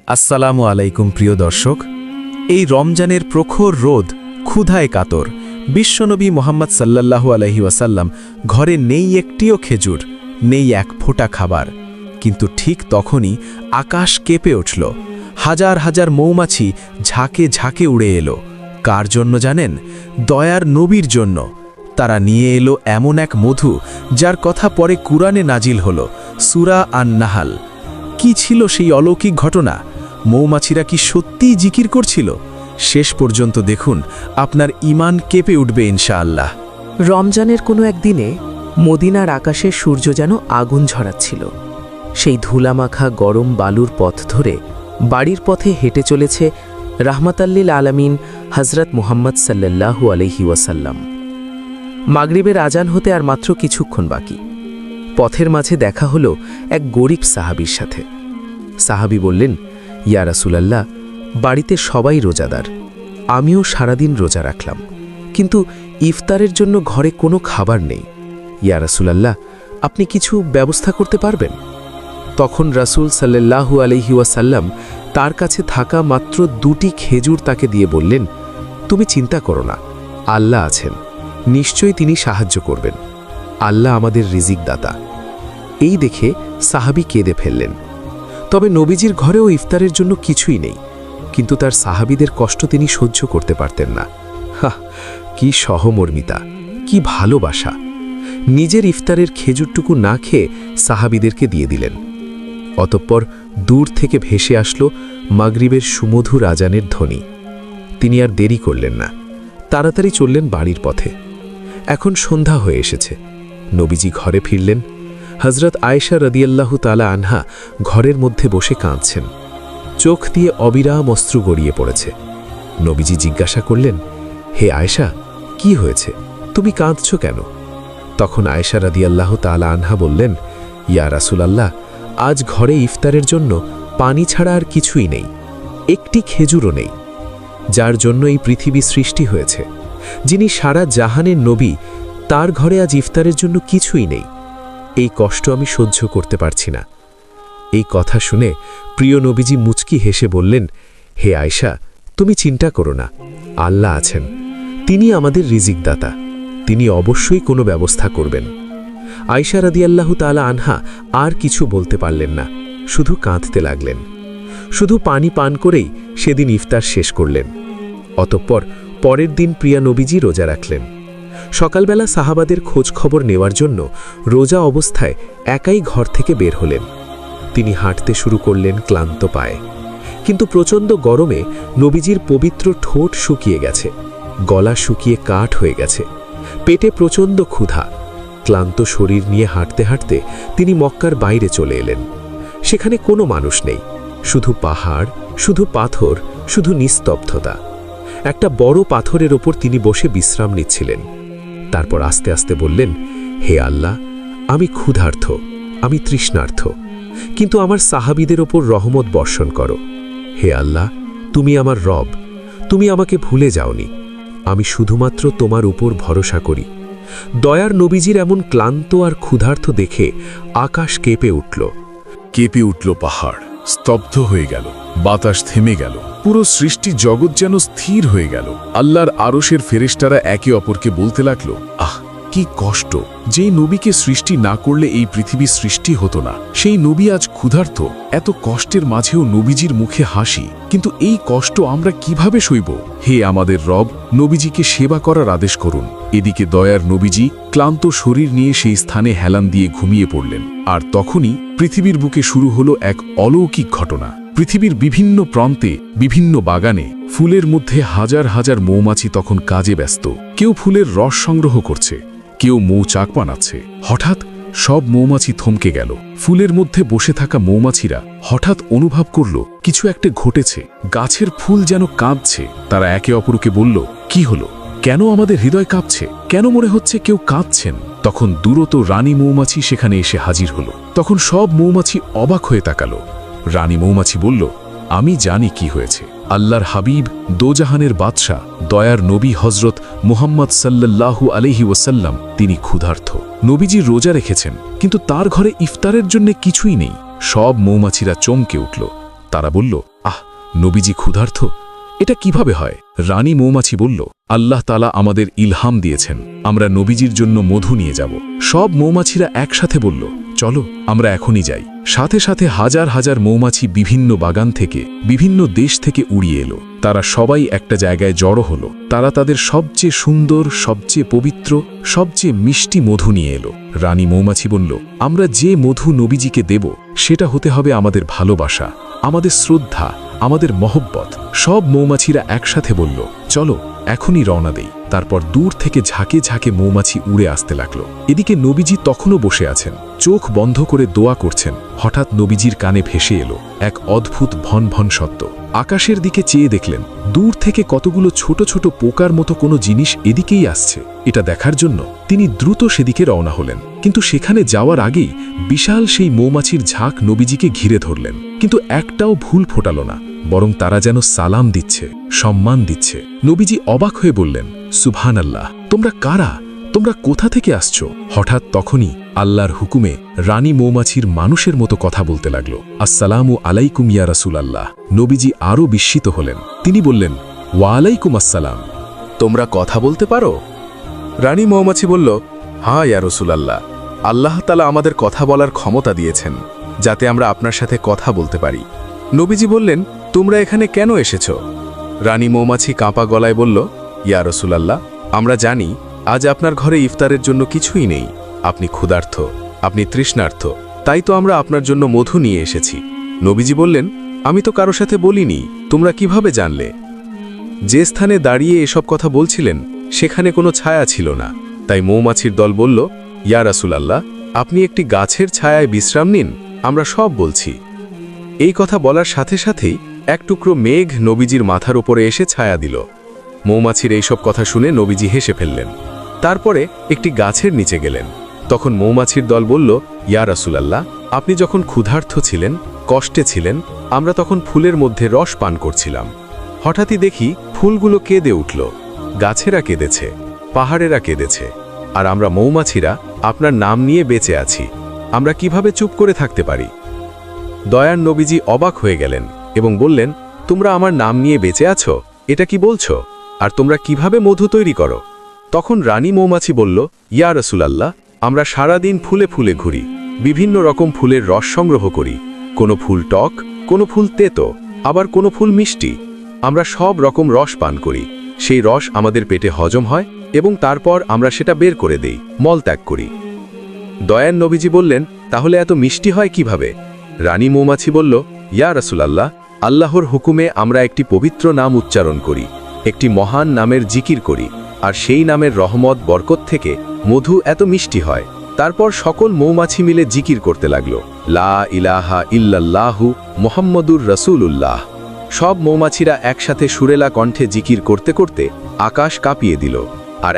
আসসালামু আলাইকুম প্রিয় দর্শক। এই রমজানের প্রখর রোদ, ক্ষুধায় কাতর বিশ্বনবী মোহাম্মদ সাল্লাল্লাহু আলাইহি ওয়াসাল্লাম ঘরে নেই একটিও খেজুর, নেই এক ফোঁটা খাবার। কিন্তু ঠিক তখনই আকাশ কেঁপে উঠল, হাজার হাজার মৌমাছি ঝাঁকে ঝাঁকে উড়ে এলো। কার জন্য জানেন? দয়ার নবীর জন্য। তারা নিয়ে এলো এমন এক মধু যার কথা পরে কুরআনে নাজিল হল, সূরা আন-নাহাল। কি ছিল সেই অলৌকিক ঘটনা? মৌমাছিরা কি সত্যিই জিকির করছিল? শেষ পর্যন্ত দেখুন, আপনার ঈমান কেঁপে উঠবে ইনশাআল্লাহ। রমজানের কোনো একদিনে মদিনার আকাশে সূর্য যেন আগুন ঝরাচ্ছিল। সেই ধুলামাখা গরম বালুর পথ ধরে বাড়ির পথে হেঁটে চলেছে রাহমাতাল্লিল আলামিন হযরত মুহাম্মদ সাল্লাল্লাহু আলাইহি ওয়াসাল্লাম। মাগরিবের আজান হতে আর মাত্র কিছুক্ষণ বাকি। পথের মাঝে দেখা হলো এক গরিব সাহাবীর সাথে। সাহাবী বললেন, ইয়া রাসূলাল্লাহ, বাড়িতে সবাই রোজাদার, আমিও সারাদিন রোজা রাখলাম, কিন্তু ইফতারের জন্য ঘরে কোনো খাবার নেই। ইয়া রাসূলাল্লাহ, আপনি কিছু ব্যবস্থা করতে পারবেন? তখন রাসূল সাল্লাল্লাহু আলাইহি ওয়াসাল্লাম তার কাছে থাকা মাত্র 2টি খেজুর তাকে দিয়ে বললেন, তুমি চিন্তা করো না, আল্লাহ আছেন, নিশ্চয়ই তিনি সাহায্য করবেন। আল্লাহ আমাদের রিজিক দাতা। এই দেখে সাহাবী কেঁদে ফেললেন। তবে নবীজির ঘরেও ইফতারের জন্য কিছুই নেই, কিন্তু তার সাহাবীদের কষ্ট তিনি সহ্য করতে পারতেন না। কি সহমর্মিতা, কি ভালোবাসা! নিজের ইফতারের খেজুরটুকু না খেয়ে সাহাবীদেরকে দিয়ে দিলেন। অতঃপর দূর থেকে ভেসে আসলো মাগরিবের সুমধুর আজানের ধ্বনি। তিনি আর দেরি করলেন না, তাড়াতাড়ি চললেন বাড়ির পথে। এখন সন্ধ্যা হয়ে এসেছে। নবীজি ঘরে ফিরলেন। হযরত আয়েশা রাদিয়াল্লাহু তাআলা আনহা ঘরের মধ্যে বসে কাঁদছেন। চোখ দিয়ে অবিরাম অশ্রু গড়িয়ে পড়েছে। নবীজি জিজ্ঞাসা করলেন, হে আয়েশা, কি হয়েছে? তুমি কাঁদছ কেন? তখন আয়েশা রাদিয়াল্লাহু তাআলা আনহা বললেন, ইয়া রাসূলাল্লাহ, আজ ঘরে ইফতারের জন্য পানি ছাড়া আর কিছুই নেই, একটি খেজুরও নেই। যার জন্য এই পৃথিবী সৃষ্টি হয়েছে, যিনি সারা জাহানের নবী, তার ঘরে আজ ইফতারের জন্য কিছুই নেই। এই কষ্ট আমি সহ্য করতে পারছি না। এই কথা শুনে প্রিয় নবীজি মুচকি হেসে বললেন, হে আয়েশা, তুমি চিন্তা করো না, আল্লাহ আছেন, তিনি আমাদের রিজিক দাতা, তিনি অবশ্যই কোনো ব্যবস্থা করবেন। আয়েশা রাদিয়াল্লাহু তাআলা আনহা আর কিছু বলতে পারলেন না, শুধু কাঁদতে লাগলেন। শুধু পানি পান করেই সেদিন ইফতার শেষ করলেন। অতঃপর পরের দিন প্রিয়া নবীজি রোজা রাখলেন। সকালবেলা সাহাবাদের খোঁজ খবর নেওয়ার জন্য রোজা অবস্থায় একাই ঘর থেকে বের হলেন। তিনি হাঁটতে শুরু করলেন ক্লান্ত পায়ে। কিন্তু প্রচণ্ড গরমে নবীজির পবিত্র ঠোঁট শুকিয়ে গেছে, গলা শুকিয়ে কাঠ হয়ে গেছে, পেটে প্রচণ্ড ক্ষুধা। ক্লান্ত শরীর নিয়ে হাঁটতে হাঁটতে তিনি মক্কার বাইরে চলে এলেন। সেখানে কোনো মানুষ নেই, শুধু পাহাড়, শুধু পাথর, শুধু নিস্তব্ধতা। একটা বড় পাথরের ওপর তিনি বসে বিশ্রাম নিচ্ছিলেন। তারপর আস্তে আস্তে বললেন, হে আল্লাহ, আমি ক্ষুধার্ত, আমি তৃষ্ণার্ত, কিন্তু আমার সাহাবীদের ওপর রহমত বর্ষণ করো। হে আল্লাহ, তুমি আমার রব, তুমি আমাকে ভুলে যাওনি, আমি শুধুমাত্র তোমার উপর ভরসা করি। দয়ার নবীজির এমন ক্লান্ত আর ক্ষুধার্ত দেখে আকাশ কেঁপে উঠল। কেঁপে উঠল পাহাড়, স্তব্ধ হয়ে গেল, বাতাস থেমে গেল, পুরো সৃষ্টি জগৎ যেন স্থির হয়ে গেল। আল্লাহর আরশের ফেরেশতারা একে অপরকে বলতে লাগলো, আহ, কি কষ্ট! যেই নবীকে সৃষ্টি না করলে এই পৃথিবী সৃষ্টি হতো না, সেই নবী আজ ক্ষুধার্ত। এত কষ্টের মাঝেও নবীজির মুখে হাসি, কিন্তু এই কষ্ট আমরা কিভাবে সইব? হে আমাদের রব, নবীজিকে সেবা করার আদেশ করুন। এদিকে দয়ার নবীজি ক্লান্ত শরীর নিয়ে সেই স্থানে হেলান দিয়ে ঘুমিয়ে পড়লেন। আর তখনই পৃথিবীর বুকে শুরু হলো এক অলৌকিক ঘটনা। পৃথিবীর বিভিন্ন প্রান্তে, বিভিন্ন বাগানে, ফুলের মধ্যে হাজার হাজার মৌমাছি তখন কাজে ব্যস্ত। কেউ ফুলের রস সংগ্রহ করছে, কেউ মৌচাক বানাচ্ছে। হঠাৎ সব মৌমাছি থমকে গেল। ফুলের মধ্যে বসে থাকা মৌমাছিরা হঠাৎ অনুভব করল কিছু একটা ঘটেছে। গাছের ফুল যেন কাঁদছে। তারা একে অপরকে বলল, কি হলো? কেন আমাদের হৃদয় কাঁপছে? কেন মনে হচ্ছে কেউ কাঁদছেন? তখন দূরত রানী মৌমাছি সেখানে এসে হাজির হলো। তখন সব মৌমাছি অবাক হয়ে তাকালো। রানী মৌমাছি বলল, আমি জানি কি হয়েছে। আল্লাহর হাবিব, দোজাহানের বাদশাহ, দয়ার নবী হযরত মুহাম্মদ সাল্লাল্লাহু আলাইহি ওয়াসাল্লাম, তিনি ক্ষুধার্ত। নবীজি রোজা রেখেছেন, কিন্তু তার ঘরে ইফতারের জন্য কিছুই নেই। সব মৌমাছিরা চমকে উঠল। তারা বলল, নবীজি ক্ষুধার্ত, এটা কিভাবে হয়? রানী মৌমাছি বলল, আল্লাহ তাআলা আমাদের ইলহাম দিয়েছেন, আমরা নবীজির জন্য মধু নিয়ে যাব। সব মৌমাছিরা একসাথে বলল, চলো আমরা এখনই যাই। সাথে সাথে হাজার হাজার মৌমাছি বিভিন্ন বাগান থেকে, বিভিন্ন দেশ থেকে উড়িয়ে এলো। তারা সবাই একটা জায়গায় জড়ো হলো। তারা তাদের সবচেয়ে সুন্দর, সবচেয়ে পবিত্র, সবচেয়ে মিষ্টি মধু নিয়ে এলো। রানী মৌমাছি বলল, আমরা যে মধু নবীজিকে দেব সেটা হতে হবে আমাদের ভালোবাসা, আমাদের শ্রদ্ধা, আমাদের মহব্বত। সব মৌমাছিরা একসাথে বলল, চলো এখনই রওনা দেই। তারপর দূর থেকে ঝাঁকে ঝাঁকে মৌমাছি উড়ে আসতে লাগলো। এদিকে নবীজি তখনও বসে আছেন, চোখ বন্ধ করে দোয়া করছেন। হঠাৎ নবীজির কানে ভেসে এলো এক অদ্ভুত ভন ভন শব্দ। আকাশের দিকে চেয়ে দেখলেন দূর থেকে কতগুলো ছোট ছোট পোকার মতো কোনো জিনিস এদিকেই আসছে। এটা দেখার জন্য তিনি দ্রুত সেদিকে রওনা হলেন। কিন্তু সেখানে যাওয়ার আগেই বিশাল সেই মৌমাছির ঝাঁক নবীজিকে ঘিরে ধরলেন। কিন্তু একটাও ভুল ফোটালো না, বরং তারা যেন সালাম দিচ্ছে, সম্মান দিচ্ছে। নবীজি অবাক হয়ে বললেন, সুবহানাল্লাহ, তোমরা কারা? তোমরা কোথা থেকে আসছো? হঠাৎ তখনই আল্লাহর হুকুমে রানী মৌমাছির মানুষের মতো কথা বলতে লাগল। আসসালামু আলাইকুম ইয়া রাসূলাল্লাহ। নবীজি আরও বিস্মিত হলেন। তিনি বললেন, ওয়ালাইকুম আসসালাম। তোমরা কথা বলতে পারো? রানী মৌমাছি বলল, হ্যাঁ ইয়া রাসূলাল্লাহ, আল্লাহ তাআলা আমাদের কথা বলার ক্ষমতা দিয়েছেন, যাতে আমরা আপনার সাথে কথা বলতে পারি। নবীজি বললেন, তোমরা এখানে কেন এসেছো? রানী মৌমাছি কাঁপা গলায় বলল, ইয়া রাসূলাল্লাহ, আমরা জানি আজ আপনার ঘরে ইফতারের জন্য কিছুই নেই। আপনি ক্ষুধার্ত, আপনি তৃষ্ণার্ত, তাই তো আমরা আপনার জন্য মধু নিয়ে এসেছি। নবীজি বললেন, আমি তো কারো সাথে বলিনি, তোমরা কিভাবে জানলে? যে স্থানে দাঁড়িয়ে এসব কথা বলছিলেন সেখানে কোনো ছায়া ছিল না। তাই মৌমাছির দল বলল, ইয়া রাসূলাল্লাহ, আপনি একটি গাছের ছায়ায় বিশ্রাম নিন, আমরা সব বলছি। এই কথা বলার সাথে সাথেই এক টুকরো মেঘ নবীজির মাথার উপরে এসে ছায়া দিল। মৌমাছির এইসব কথা শুনে নবীজি হেসে ফেললেন। তারপরে একটি গাছের নিচে গেলেন। তখন মৌমাছির দল বলল, ইয়া রাসূলাল্লাহ, আপনি যখন ক্ষুধার্ত ছিলেন, কষ্টে ছিলেন, আমরা তখন ফুলের মধ্যে রস পান করছিলাম। হঠাৎই দেখি ফুলগুলো কেঁদে উঠল, গাছেরা কেঁদেছে, পাহাড়েরা কেঁদেছে, আর আমরা মৌমাছিরা আপনার নাম নিয়ে বেঁচে আছি। আমরা কিভাবে চুপ করে থাকতে পারি? দয়ার নবীজি অবাক হয়ে গেলেন এবং বললেন, তোমরা আমার নাম নিয়ে বেঁচে আছো, এটা কি বলছো? আর তোমরা কিভাবে মধু তৈরি করো? তখন রানী মৌমাছি বলল, ইয়া রাসূলাল্লাহ, আমরা সারাদিন ফুলে ফুলে ঘুরি, বিভিন্ন রকম ফুলের রস সংগ্রহ করি। কোনো ফুল টক, কোনো ফুল তেতো, আবার কোনো ফুল মিষ্টি। আমরা সব রকম রস পান করি। সেই রস আমাদের পেটে হজম হয় এবং তারপর আমরা সেটা বের করে দেই, মলত্যাগ করি। দয়ার নবীজি বললেন, তাহলে এত মিষ্টি হয় কিভাবে? রানী মৌমাছি বলল, ইয়া রাসূলাল্লাহ, আল্লাহর হুকুমে আমরা একটি পবিত্র নাম উচ্চারণ করি, একটি মহান নামের জিকির করি, আর সেই নামের রহমত বরকত থেকে মধু এত মিষ্টি হয়। তারপর সকল মৌমাছি মিলে জিকির করতে লাগল, লা ইলাহা ইল্লাল্লাহু মুহাম্মাদুর রাসূলুল্লাহ। সব মৌমাছিরা একসাথে সুরেলা কণ্ঠে জিকির করতে করতে আকাশ কাঁপিয়ে দিল। আর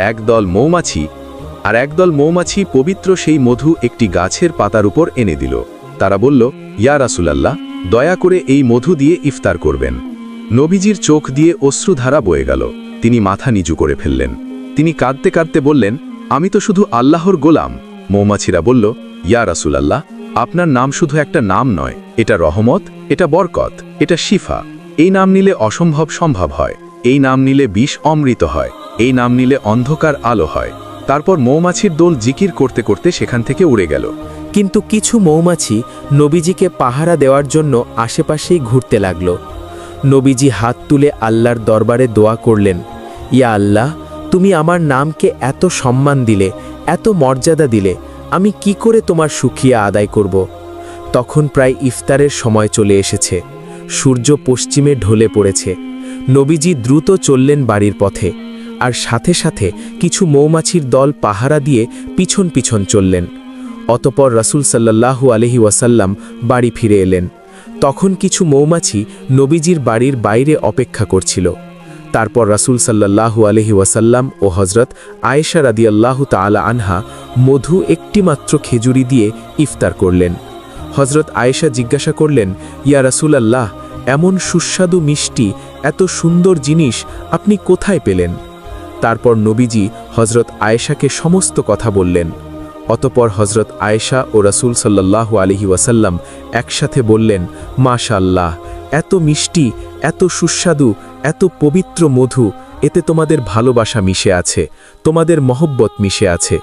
একদল মৌমাছি পবিত্র সেই মধু একটি গাছের পাতার উপর এনে দিল। তারা বলল, ইয়া রাসূলাল্লাহ, দয়া করে এই মধু দিয়ে ইফতার করবেন। নবীজির চোখ দিয়ে অশ্রুধারা বয়ে গেল। তিনি মাথা নিচু করে ফেললেন। তিনি কাঁদতে কাঁদতে বললেন, আমি তো শুধু আল্লাহর গোলাম। মৌমাছিরা বলল, ইয়া রাসূলাল্লাহ, আপনার নাম শুধু একটা নাম নয়, এটা রহমত, এটা বরকত, এটা শিফা। এই নাম নিলে অসম্ভব সম্ভব হয়, এই নাম নিলে বিষ অমৃত হয়, এই নাম নিলে অন্ধকার আলো হয়। তারপর মৌমাছির দল জিকির করতে করতে সেখান থেকে উড়ে গেল। কিন্তু কিছু মৌমাছি নবীজিকে পাহারা দেওয়ার জন্য আশেপাশেই ঘুরতে লাগল। নবীজি হাত তুলে আল্লাহর দরবারে দোয়া করলেন, ইয়া আল্লাহ, তুমি আমার নামকে এত সম্মান দিলে, এত মর্যাদা দিলে, আমি কি করে তোমার শুকরিয়া আদায় করব? তখন প্রায় ইফতারের সময় চলে এসেছে। সূর্য পশ্চিমে ঢলে পড়েছে। নবীজি দ্রুত চললেন বাড়ির পথে, আর সাথে সাথে কিছু মৌমাছির দল পাহারা দিয়ে পিছন পিছন চললেন। অতপর রাসূল সাল্লাল্লাহু আলাইহি ওয়াসাল্লাম বাড়ি ফিরে এলেন। তখন কিছু মৌমাছি নবীজির বাড়ির বাইরে অপেক্ষা করছিল। তারপর রাসূল সাল্লাল্লাহু আলাইহি ওয়াসাল্লাম ও হযরত আয়েশা রাদিয়াল্লাহু তাআলা আনহা মধু একটিমাত্র খেজুরি দিয়ে ইফতার করলেন। হযরত আয়েশা জিজ্ঞাসা করলেন, ইয়া রাসূলাল্লাহ, এমন সুস্বাদু মিষ্টি, এত সুন্দর জিনিস আপনি কোথায় পেলেন? তারপর নবীজি হযরত আয়েশাকে সমস্ত কথা বললেন। অতপর হজরত আয়েশা ও রাসূল সাল্লাল্লাহু আলাইহি ওয়াসাল্লাম একসাথে বললেন, মাশাআল্লাহ, এত মিষ্টি, এত সুস্বাদু, এত পবিত্র মধু, এতে তোমাদের ভালোবাসা মিশে আছে, তোমাদের মহব্বত মিশে আছে।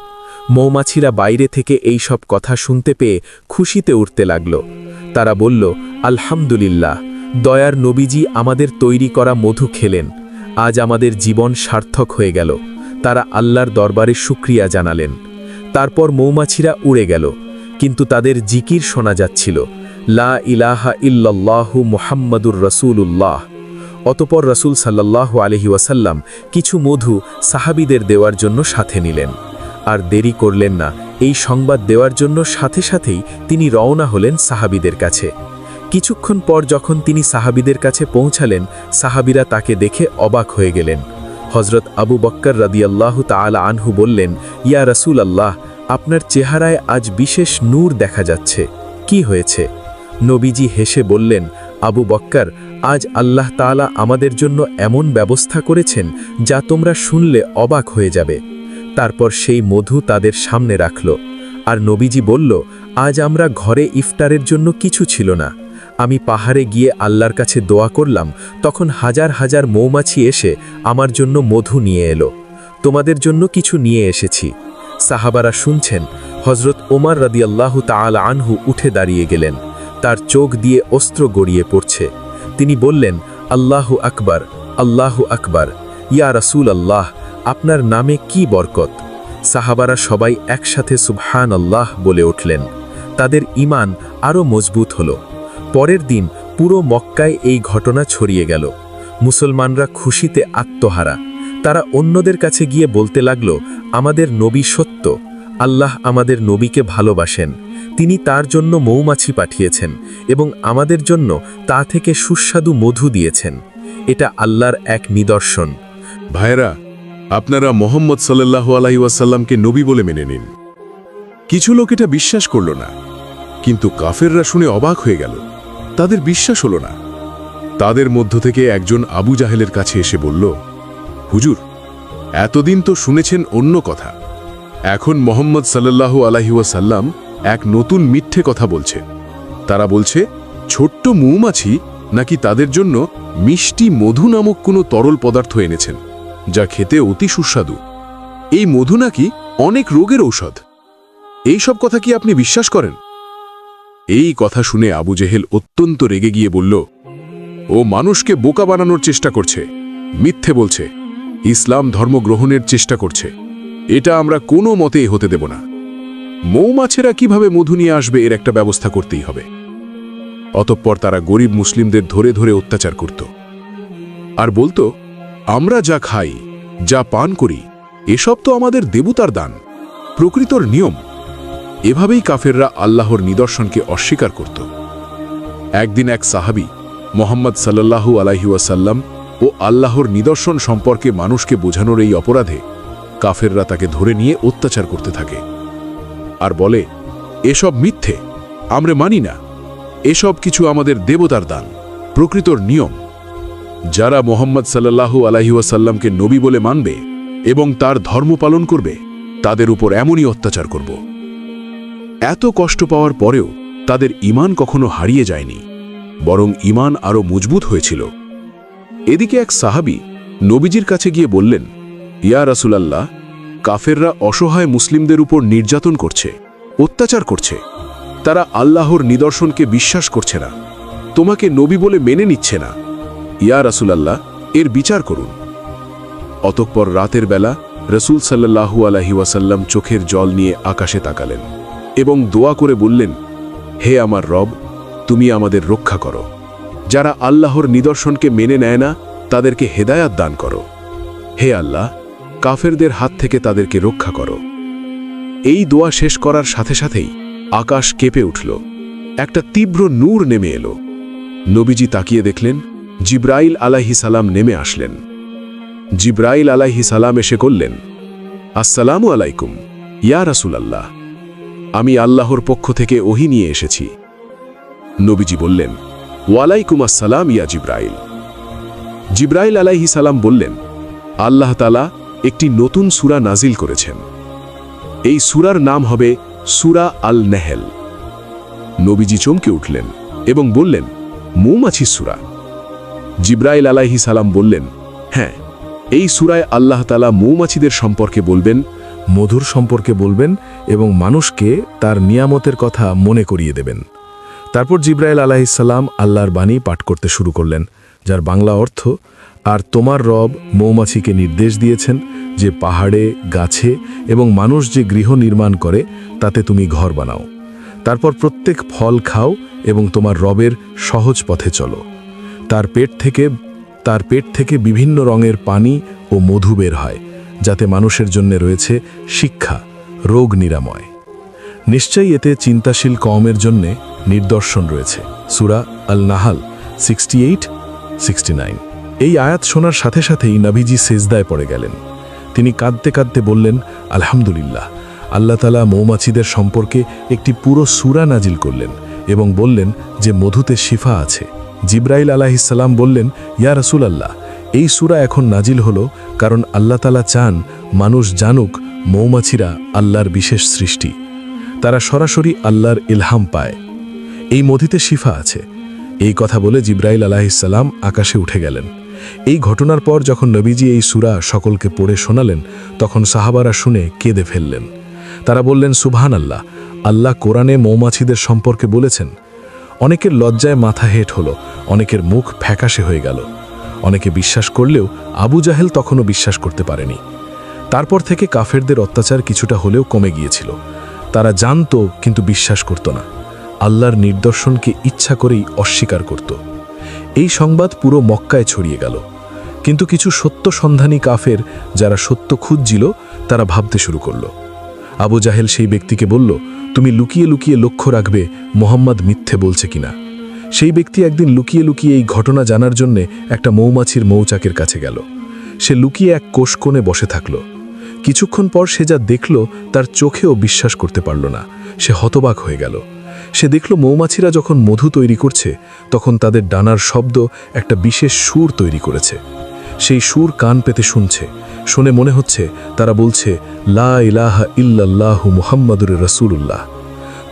মৌমাছিরা বাইরে থেকে এই সব কথা শুনতে পেয়ে খুশিতে উঠতে লাগল। তারা বলল, আলহামদুলিল্লাহ, দয়ার নবীজি আমাদের তৈরি করা মধু খেলেন, আজ আমাদের জীবন সার্থক হয়ে গেল। তারা আল্লাহর দরবারে শুকরিয়া জানালেন। তারপর মৌমাছিরা উড়ে গেল, কিন্তু তাদের জিকির শোনা যাচ্ছিল, লা ইলাহা ইল্লাল্লাহু মুহাম্মাদুর রাসূলুল্লাহ। অতপর রাসূল সাল্লাল্লাহু আলাইহি ওয়াসাল্লাম কিছু মধু সাহাবীদের দেওয়ার জন্য সাথে নিলেন। আর দেরি করলেন না, এই সংবাদ দেওয়ার জন্য সাথে সাথেই তিনি রওনা হলেন সাহাবীদের কাছে। কিছুক্ষণ পর যখন তিনি সাহাবীদের কাছে পৌঁছালেন, সাহাবীরা তাকে দেখে অবাক হয়ে গেলেন। হজরত আবু বক্কর রাদিয়াল্লাহু তাআলা আনহু বললেন, ইয়া রাসূলুল্লাহ, আপনার চেহারায় আজ বিশেষ নূর দেখা যাচ্ছে, কি হয়েছে? নবীজি হেসে বললেন, আবু বক্কর, আজ আল্লাহ তাআলা আমাদের জন্য এমন ব্যবস্থা করেছেন যা তোমরা শুনলে অবাক হয়ে যাবে। তারপর সেই মধু তাদের সামনে রাখল। আর নবীজি বলল, আজ আমরা ঘরে ইফতারের জন্য কিছু ছিল না। আমি পাহাড়ে গিয়ে আল্লাহর কাছে দোয়া করলাম, তখন হাজার হাজার মৌমাছি এসে আমার জন্য মধু নিয়ে এলো। তোমাদের জন্য কিছু নিয়ে এসেছি। সাহাবারা শুনছেন। হজরত ওমর রাদিয়াল্লাহু তাআলা আনহু উঠে দাঁড়িয়ে গেলেন। তার চোখ দিয়ে অস্ত্র গড়িয়ে পড়ছে। তিনি বললেন, আল্লাহু আকবার, আল্লাহু আকবার, ইয়া রাসূলুল্লাহ, আপনার নামে কি বরকত। সাহাবারা সবাই একসাথে সুবহানাল্লাহ বলে উঠলেন। তাদের ঈমান আরও মজবুত হল। পরের দিন পুরো মক্কায় এই ঘটনা ছড়িয়ে গেল। মুসলমানরা খুশিতে আত্মহারা। তারা অন্যদের কাছে গিয়ে বলতে লাগল, আমাদের নবী সত্য, আল্লাহ আমাদের নবীকে ভালোবাসেন, তিনি তার জন্য মৌমাছি পাঠিয়েছেন এবং আমাদের জন্য তা থেকে সুস্বাদু মধু দিয়েছেন। এটা আল্লাহর এক নিদর্শন। ভাইরা, আপনারা মোহাম্মদ সাল্লাল্লাহু আলাইহি ওয়াসাল্লামকে নবী বলে মেনে নিন। কিছু লোক এটা বিশ্বাস করল না, কিন্তু কাফেররা শুনে অবাক হয়ে গেল। তাদের বিশ্বাস হলো না। তাদের মধ্য থেকে একজন আবু জাহেলের কাছে এসে বলল, হুজুর, এতদিন তো শুনেছেন অন্য কথা, এখন মোহাম্মদ সাল্লাল্লাহু আলাইহি ওয়াসাল্লাম এক নতুন মিথ্যে কথা বলছে। তারা বলছে ছোট্ট মৌমাছি নাকি তাদের জন্য মিষ্টি মধু নামক কোনো তরল পদার্থ এনেছেন, যা খেতে অতি সুস্বাদু। এই মধু নাকি অনেক রোগের ঔষধ। এই সব কথা কি আপনি বিশ্বাস করেন? এই কথা শুনে আবু জেহেল অত্যন্ত রেগে গিয়ে বলল, ও মানুষকে বোকা বানানোর চেষ্টা করছে, মিথ্যে বলছে, ইসলাম ধর্ম গ্রহণের চেষ্টা করছে। এটা আমরা কোনো মতে হতে দেব না। মৌমাছেরা কিভাবে মধু নিয়ে আসবে এর একটা ব্যবস্থা করতেই হবে। অতঃপর তারা গরিব মুসলিমদের ধরে ধরে অত্যাচার করত আর বলতো, আমরা যা খাই, যা পান করি, এসব তো আমাদের দেবতার দান, প্রকৃতর নিয়ম। এভাবেই কাফেররা আল্লাহর নিদর্শনকে অস্বীকার করত। একদিন এক সাহাবী মোহাম্মদ সাল্লাল্লাহু আলাইহি ওয়াসাল্লাম ও আল্লাহর নিদর্শন সম্পর্কে মানুষকে বোঝানোর এই অপরাধে কাফেররা তাকে ধরে নিয়ে অত্যাচার করতে থাকে আর বলে, এসব মিথ্যে, আমরা মানি না, এসব কিছু আমাদের দেবতার দান, প্রকৃতর নিয়ম। যারা মোহাম্মদ সাল্লাল্লাহু আলাইহি ওয়াসাল্লামকে নবী বলে মানবে এবং তার ধর্ম পালন করবে, তাদের উপর এমনই অত্যাচার করব। এত কষ্ট পাওয়ার পরেও তাদের ঈমান কখনো হারিয়ে যায়নি, বরং ঈমান আরও মজবুত হয়েছিল। এদিকে এক সাহাবী নবীজির কাছে গিয়ে বললেন, ইয়া রাসূলুল্লাহ, কাফেররা অসহায় মুসলিমদের উপর নির্যাতন করছে, অত্যাচার করছে। তারা আল্লাহর নিদর্শনকে বিশ্বাস করছে না, তোমাকে নবী বলে মেনে নিচ্ছে না। ইয়া রাসূলুল্লাহ, এর বিচার করুন। অতঃপর রাতের বেলা রাসূল সাল্লাল্লাহু আলাইহি ওয়াসাল্লাম চোখের জল নিয়ে আকাশে তাকালেন এবং দোয়া করে বললেন, হে আমার রব, তুমি আমাদের রক্ষা করো। যারা আল্লাহর নিদর্শনকে মেনে নেয় না, তাদেরকে হেদায়াত দান করো। হে আল্লাহ, কাফেরদের হাত থেকে তাদেরকে রক্ষা করো। এই দোয়া শেষ করার সাথে সাথেই আকাশ কেঁপে উঠল। একটা তীব্র নূর নেমে এলো। নবীজি তাকিয়ে দেখলেন, জিব্রাইল আলাইহিস সালাম নেমে আসলেন। জিব্রাইল আলাইহিস সালাম এসে বললেন, আসসালামু আলাইকুম ইয়া রাসূলুল্লাহ, আমি আল্লাহর পক্ষ থেকে ওহী নিয়ে এসেছি। নবীজি বললেন, ওয়ালাইকুম আসসালাম ইয়া জিব্রাইল। জিব্রাইল আলাইহিস সালাম বললেন, আল্লাহ তাআলা একটি নতুন সূরা নাজিল করেছেন। এই সূরার নাম হবে সূরা আল নেহেল। নবীজি চমকে উঠলেন এবং বললেন, মৌমাছি সূরা? জিব্রাইল আলাইহিস সালাম বললেন, হ্যাঁ, এই সূরায় আল্লাহ তাআলা মৌমাছিদের সম্পর্কে বলবেন, মধুর সম্পর্কে বলবেন এবং মানুষকে তার নিয়ামতের কথা মনে করিয়ে দেবেন। তারপর জিব্রাইল আলাইহিসসালাম আল্লাহর বাণী পাঠ করতে শুরু করলেন, যার বাংলা অর্থ, আর তোমার রব মৌমাছিকে নির্দেশ দিয়েছেন যে পাহাড়ে, গাছে এবং মানুষ যে গৃহ নির্মাণ করে তাতে তুমি ঘর বানাও। তারপর প্রত্যেক ফল খাও এবং তোমার রবের সহজ পথে চলো। তার পেট থেকে বিভিন্ন রঙের পানি ও মধু বের হয়, যাতে মানুষের জন্য রয়েছে শিক্ষা, রোগ নিরাময়। নিশ্চয়ই এতে চিন্তাশীল কওমের জন্য নিদর্শন রয়েছে। সূরা আল নাহাল 68-69। এই আয়াত শোনার সাথে সাথেই নবীজি সিজদায় পড়ে গেলেন। তিনি কাঁদতে কাঁদতে বললেন, আলহামদুলিল্লাহ। আল্লাহ তাআলা মৌমাছিদের সম্পর্কে একটি পুরো সূরা নাজিল করলেন এবং বললেন যে মধুতে শিফা আছে। জিব্রাইল আলাইহিসসালাম বললেন, ইয়া রাসূলাল্লাহ, এই সূরা এখন নাজিল হলো কারণ আল্লাহ তাআলা চান মানুষ জানুক মৌমাছিরা আল্লাহর বিশেষ সৃষ্টি। তারা সরাসরি আল্লাহর ইলহাম পায়। এই মধুতে শিফা আছে। এই কথা বলে জিব্রাইল আলাইহিসসালাম আকাশে উঠে গেলেন। এই ঘটনার পর যখন নবীজি এই সূরা সকলকে পড়ে শোনালেন, তখন সাহাবারা শুনে কেঁদে ফেললেন। তারা বললেন, সুবহানাল্লাহ, আল্লাহ কোরআনে মৌমাছিদের সম্পর্কে বলেছেন। অনেকের লজ্জায় মাথা হেঁট হলো, অনেকের মুখ ফ্যাকাশে হয়ে গেল। অনেকে বিশ্বাস করলেও আবু জাহেল তখনও বিশ্বাস করতে পারেনি। তারপর থেকে কাফেরদের অত্যাচার কিছুটা হলেও কমে গিয়েছিল। তারা জানত কিন্তু বিশ্বাস করত না। আল্লাহর নিদর্শনকে ইচ্ছা করেই অস্বীকার করত। এই সংবাদ পুরো মক্কায় ছড়িয়ে গেল। কিন্তু কিছু সত্য সন্ধানী কাফের যারা সত্য খুঁজছিল, তারা ভাবতে শুরু করল। আবু জাহেল সেই ব্যক্তিকে বলল, তুমি লুকিয়ে লুকিয়ে লক্ষ্য রাখবে মুহাম্মদ মিথ্যে বলছে কিনা। সেই ব্যক্তি একদিন লুকিয়ে লুকিয়ে এই ঘটনা জানার জন্যে একটা মৌমাছির মৌচাকের কাছে গেল। সে লুকিয়ে এক কোষকোণে বসে থাকল। কিছুক্ষণ পর সে যা দেখল তার চোখেও বিশ্বাস করতে পারল না। সে হতবাক হয়ে গেল। সে দেখল মৌমাছিরা যখন মধু তৈরি করছে, তখন তাদের ডানার শব্দ একটা বিশেষ সুর তৈরি করেছে। সেই সুর কান পেতে শুনছে। শুনে মনে হচ্ছে তারা বলছে, লা ইলাহা ইল্লাল্লাহু মুহাম্মাদুর রাসূলুল্লাহ।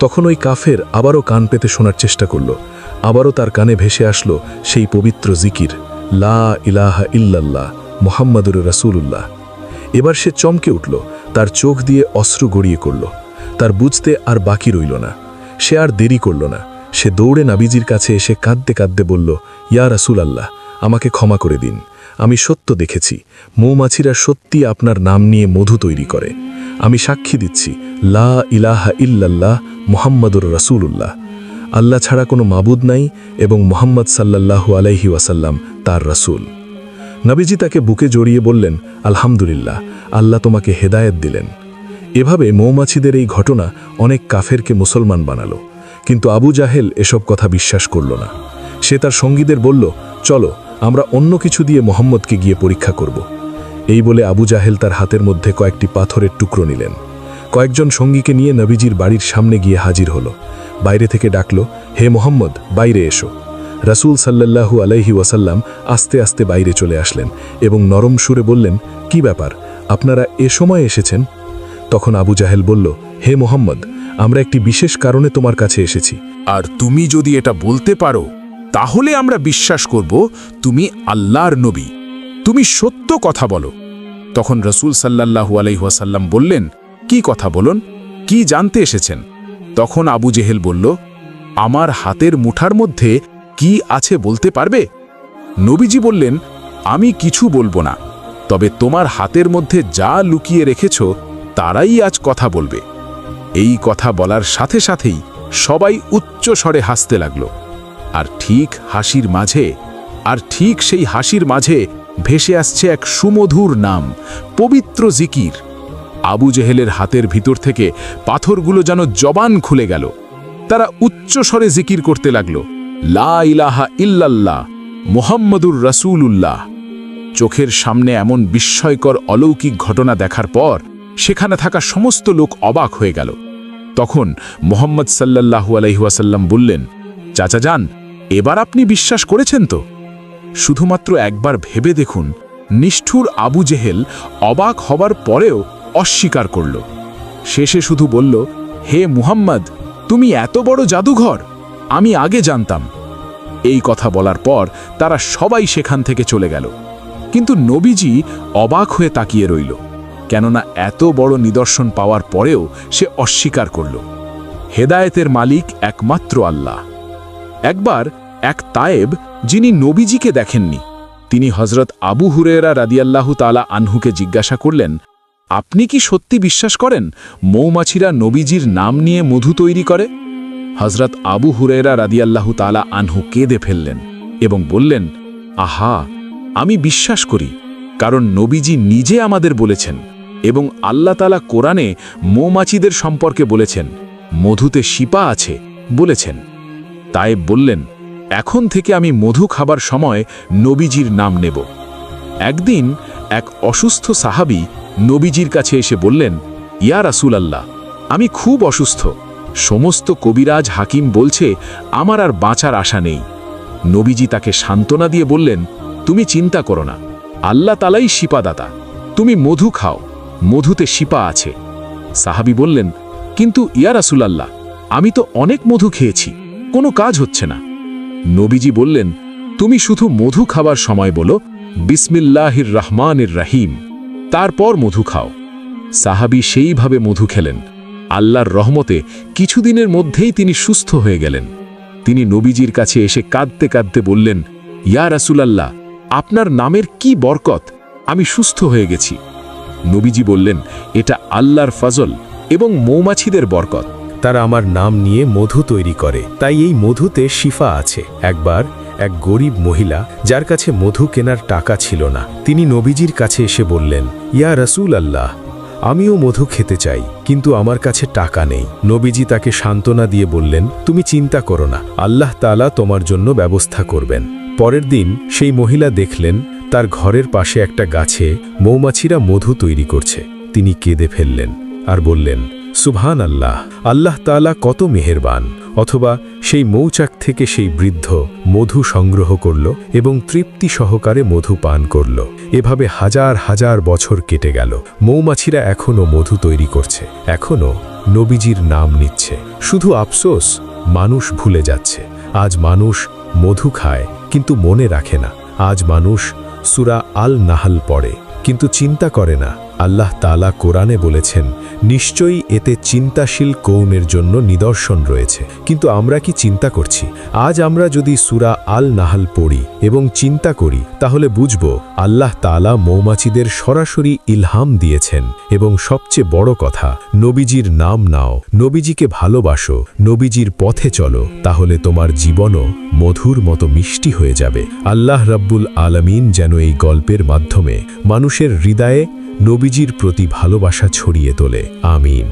তখন ওই কাফের আবারও কান পেতে শোনার চেষ্টা করল। আবারও তার কানে ভেসে আসলো সেই পবিত্র জিকির, লা ইলাহা ইল্লাল্লাহ মুহাম্মাদুর রাসূলুল্লাহ। এবার সে চমকে উঠল। তার চোখ দিয়ে অশ্রু গড়িয়ে করল। তার বুঝতে আর বাকি রইল না। সে আর দেরি করল না। সে দৌড়ে নবীজির কাছে এসে কাঁদতে কাঁদতে বলল, ইয়া রাসূলুল্লাহ, আমাকে ক্ষমা করে দিন। আমি সত্য দেখেছি, মৌমাছিরা সত্যি আপনার নাম নিয়ে মধু তৈরি করে। আমি সাক্ষী দিচ্ছি, লা ইলাহা ইল্লাল্লাহ মুহাম্মাদুর রাসূলুল্লাহ। আল্লাহ ছাড়া কোনো মাবুদ নাই এবং মুহাম্মদ সাল্লাল্লাহু আলাইহি ওয়াসাল্লাম তার রাসূল। নবীজি তাকে বুকে জড়িয়ে বললেন, আলহামদুলিল্লাহ, আল্লাহ তোমাকে হেদায়েত দিলেন। এভাবে মৌমাছিদের এই ঘটনা অনেক কাফেরকে মুসলমান বানালো। কিন্তু আবু জাহেল এসব কথা বিশ্বাস করল না। সে তার সঙ্গীদের বলল, চলো আমরা অন্য কিছু দিয়ে মোহাম্মদকে গিয়ে পরীক্ষা করব। এই বলে আবু জাহেল তার হাতের মধ্যে কয়েকটি পাথরের টুকরো নিলেন। কয়েকজন সঙ্গীকে নিয়ে নবীজির বাড়ির সামনে গিয়ে হাজির হলো। বাইরে থেকে ডাকল, হে মোহাম্মদ, বাইরে এসো। রাসূল সাল্লাল্লাহু আলাইহি ওয়াসাল্লাম আস্তে আস্তে বাইরে চলে আসলেন এবং নরম সুরে বললেন, কি ব্যাপার, আপনারা এ সময় এসেছেন? তখন আবু জাহেল বলল, হে মোহাম্মদ, আমরা একটি বিশেষ কারণে তোমার কাছে এসেছি। আর তুমি যদি এটা বলতে পারো তাহলে আমরা বিশ্বাস করব তুমি আল্লাহর নবী, তুমি সত্য কথা বলো। তখন রাসূল সাল্লাল্লাহু আলাইহি ওয়াসাল্লাম বললেন, কি কথা বলুন, কি জানতে এসেছেন? তখন আবু জেহেল বলল, আমার হাতের মুঠার মধ্যে কি আছে বলতে পারবে? নবীজি বললেন, আমি কিছু বলবো না, তবে তোমার হাতের মধ্যে যা লুকিয়ে রেখেছ তারাই আজ কথা বলবে। এই কথা বলার সাথে সাথেই সবাই উচ্চ স্বরে হাসতে লাগল। আর ঠিক সেই হাসির মাঝে ভেসে আসছে এক সুমধুর নাম, পবিত্র জিকির। আবু জেহেলের হাতের ভিতর থেকে পাথরগুলো যেন জবান খুলে গেল। তারা উচ্চ স্বরে জিকির করতে লাগল, লা ইলাহা ইল্লাল্লাহ মুহাম্মাদুর রাসূলুল্লাহ। চোখের সামনে এমন বিস্ময়কর অলৌকিক ঘটনা দেখার পর সেখানে থাকা সমস্ত লোক অবাক হয়ে গেল। তখন মুহাম্মদ সাল্লাল্লাহু আলাইহি ওয়াসাল্লাম বললেন, চাচা যান, এবার আপনি বিশ্বাস করেছেন তো? শুধুমাত্র একবার ভেবে দেখুন, নিষ্ঠুর আবু জেহেল অবাক হবার পরেও অস্বীকার করল। শেষে শুধু বলল, হে মুহাম্মদ, তুমি এত বড় জাদুঘর, আমি আগে জানতাম। এই কথা বলার পর তারা সবাই সেখান থেকে চলে গেল। কিন্তু নবীজি অবাক হয়ে তাকিয়ে রইল, কেননা এত বড় নিদর্শন পাওয়ার পরেও সে অস্বীকার করল। হেদায়েতের মালিক একমাত্র আল্লাহ। একবার এক তায়েব, যিনি নবীজিকে দেখেননি, তিনি হজরত আবু হুরেরা রাদিয়াল্লাহু তাআলা আনহুকে জিজ্ঞাসা করলেন, আপনি কি সত্যি বিশ্বাস করেন মৌমাছিরা নবীজির নাম নিয়ে মধু তৈরি করে? হজরত আবু হুরেরা রাদিয়াল্লাহু তাআলা আনহু কেঁদে ফেললেন এবং বললেন, আহা, আমি বিশ্বাস করি, কারণ নবীজি নিজে আমাদের বলেছেন এবং আল্লাহ তাআলা কোরআনে মৌমাছিদের সম্পর্কে বলেছেন, মধুতে শিপা আছে বলেছেন। তায়েব বললেন, এখন থেকে আমি মধু খাবার সময় নবীজির নাম নেব। একদিন এক অসুস্থ সাহাবী নবীজির কাছে এসে বললেন, ইয়া রাসূলাল্লাহ, আমি খুব অসুস্থ, সমস্ত কবিরাজ হাকিম বলছে আমার আর বাঁচার আশা নেই। নবীজি তাকে সান্ত্বনা দিয়ে বললেন, তুমি চিন্তা করো না, আল্লাহ তাআলাই শিপাদাতা, তুমি মধু খাও, মধুতে শিপা আছে। সাহাবী বললেন, কিন্তু ইয়া রাসূলাল্লাহ, আমি তো অনেক মধু খেয়েছি, কোনো কাজ হচ্ছে না। নবীজি বললেন, তুমি শুধু মধু খাবার সময় বলো বিসমিল্লাহির রহমানির রহিম, তারপর মধু খাও। সাহাবী সেইভাবে মধু খেলেন। আল্লাহর রহমতে কিছুদিনের মধ্যেই তিনি সুস্থ হয়ে গেলেন। তিনি নবীজির কাছে এসে কাঁদতে কাঁদতে বললেন, ইয়া রাসূলাল্লাহ, আপনার নামের কি বরকত, আমি সুস্থ হয়ে গেছি। নবীজি বললেন, এটা আল্লাহর ফজল এবং মৌমাছিদের বরকত। তারা আমার নাম নিয়ে মধু তৈরি করে, তাই এই মধুতে শিফা আছে। একবার এক গরিব মহিলা, যার কাছে মধু কেনার টাকা ছিল না, তিনি নবীজির কাছে এসে বললেন, ইয়া রাসূলাল্লাহ, আমিও মধু খেতে চাই, কিন্তু আমার কাছে টাকা নেই। নবীজি তাকে সান্ত্বনা দিয়ে বললেন, তুমি চিন্তা করো না, আল্লাহ তাআলা তোমার জন্য ব্যবস্থা করবেন। পরের দিন সেই মহিলা দেখলেন তার ঘরের পাশে একটা গাছে মৌমাছিরা মধু তৈরি করছে। তিনি কেঁদে ফেললেন আর বললেন, সুবহান আল্লাহ, আল্লাহ তাআলা কত মেহেরবান। অথবা সেই মৌচাক থেকে সেই বৃদ্ধ মধু সংগ্রহ করল এবং তৃপ্তি সহকারে মধু পান করল। এভাবে হাজার হাজার বছর কেটে গেল। মৌমাছিরা এখনও মধু তৈরি করছে, এখনও নবীজির নাম নিচ্ছে। শুধু আফসোস, মানুষ ভুলে যাচ্ছে। আজ মানুষ মধু খায় কিন্তু মনে রাখে না। আজ মানুষ সূরা আল নাহল পড়ে কিন্তু চিন্তা করে না। আল্লাহ তাআলা কোরআনে বলেছেন, নিশ্চয়ই এতে চিন্তাশীল কওমের জন্য নিদর্শন রয়েছে। কিন্তু আমরা কি চিন্তা করছি? আজ আমরা যদি সূরা আল নাহল পড়ি এবং চিন্তা করি, তাহলে বুঝব আল্লাহ তাআলা মৌমাছিদের সরাসরি ইলহাম দিয়েছেন। এবং সবচেয়ে বড় কথা, নবীজির নাম নাও, নবীজিকে ভালোবাসো, নবীজির পথে চলো, তাহলে তোমার জীবনও মধুর মতো মিষ্টি হয়ে যাবে। আল্লাহ রাব্বুল আলামিন যেন এই গল্পের মাধ্যমে মানুষের হৃদয়ে নবীজির প্রতি ভালোবাসা ছড়িয়ে তোলে। আমিন।